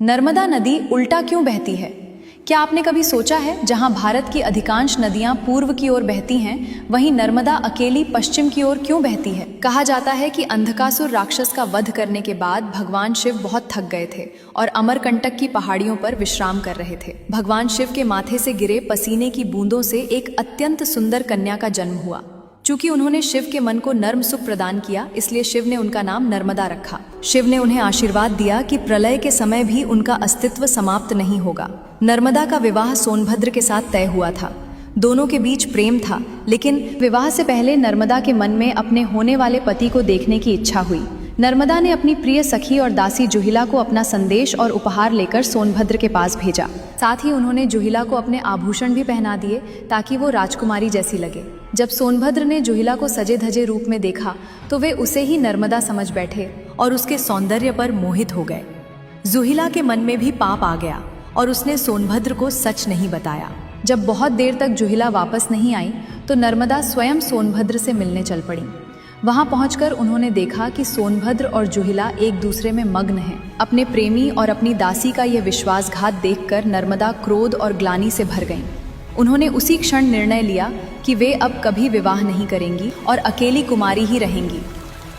नर्मदा नदी उल्टा क्यों बहती है? क्या आपने कभी सोचा है, जहां भारत की अधिकांश नदियां पूर्व की ओर बहती हैं, वहीं नर्मदा अकेली पश्चिम की ओर क्यों बहती है? कहा जाता है कि अंधकासुर राक्षस का वध करने के बाद भगवान शिव बहुत थक गए थे और अमरकंटक की पहाड़ियों पर विश्राम कर रहे थे। भगवान शिव के माथे से गिरे पसीने की बूंदों से एक अत्यंत सुंदर कन्या का जन्म हुआ। चूंकि उन्होंने शिव के मन को नर्म सुख प्रदान किया, इसलिए शिव ने उनका नाम नर्मदा रखा। शिव ने उन्हें आशीर्वाद दिया कि प्रलय के समय भी उनका अस्तित्व समाप्त नहीं होगा। नर्मदा का विवाह सोनभद्र के साथ तय हुआ था। दोनों के बीच प्रेम था, लेकिन विवाह से पहले नर्मदा के मन में अपने होने वाले पति को देखने की इच्छा हुई। नर्मदा ने अपनी प्रिय सखी और दासी जुहिला को अपना संदेश और उपहार लेकर सोनभद्र के पास भेजा। साथ ही उन्होंने जुहिला को अपने आभूषण भी पहना दिए ताकि वो राजकुमारी जैसी लगे। जब सोनभद्र ने जुहिला को सजे धजे रूप में देखा तो वे उसे ही नर्मदा समझ बैठे और उसके सौंदर्य पर मोहित हो गए। जुहिला के मन में भी पाप आ गया और उसने सोनभद्र को सच नहीं बताया। जब बहुत देर तक जुहिला वापस नहीं आई तो नर्मदा स्वयं सोनभद्र से मिलने चल पड़ी। वहां पहुंचकर उन्होंने देखा कि सोनभद्र और जुहिला एक दूसरे में मग्न हैं। अपने प्रेमी और अपनी दासी का यह विश्वासघात देखकर नर्मदा क्रोध और ग्लानि से भर गईं। उन्होंने उसी क्षण निर्णय लिया कि वे अब कभी विवाह नहीं करेंगी और अकेली कुमारी ही रहेंगी।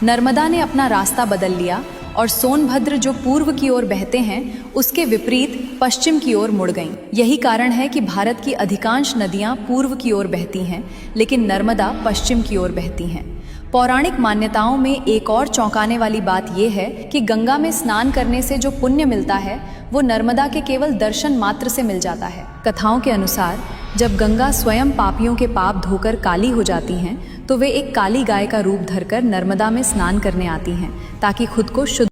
नर्मदा ने अपना रास्ता बदल लिया और सोनभद्र, जो पूर्व की ओर बहते हैं, उसके विपरीत पश्चिम की ओर मुड़ गईं। यही कारण है कि भारत की अधिकांश नदियां पूर्व की ओर बहती हैं, लेकिन नर्मदा पश्चिम की ओर बहती हैं। पौराणिक मान्यताओं में एक और चौंकाने वाली बात यह है कि गंगा में स्नान करने से जो पुण्य मिलता है, वो नर्मदा के केवल दर्शन मात्र से मिल जाता है। कथाओं के अनुसार जब गंगा स्वयं पापियों के पाप धोकर काली हो जाती हैं, तो वे एक काली गाय का रूप धरकर नर्मदा में स्नान करने आती हैं ताकि खुद को शुद्ध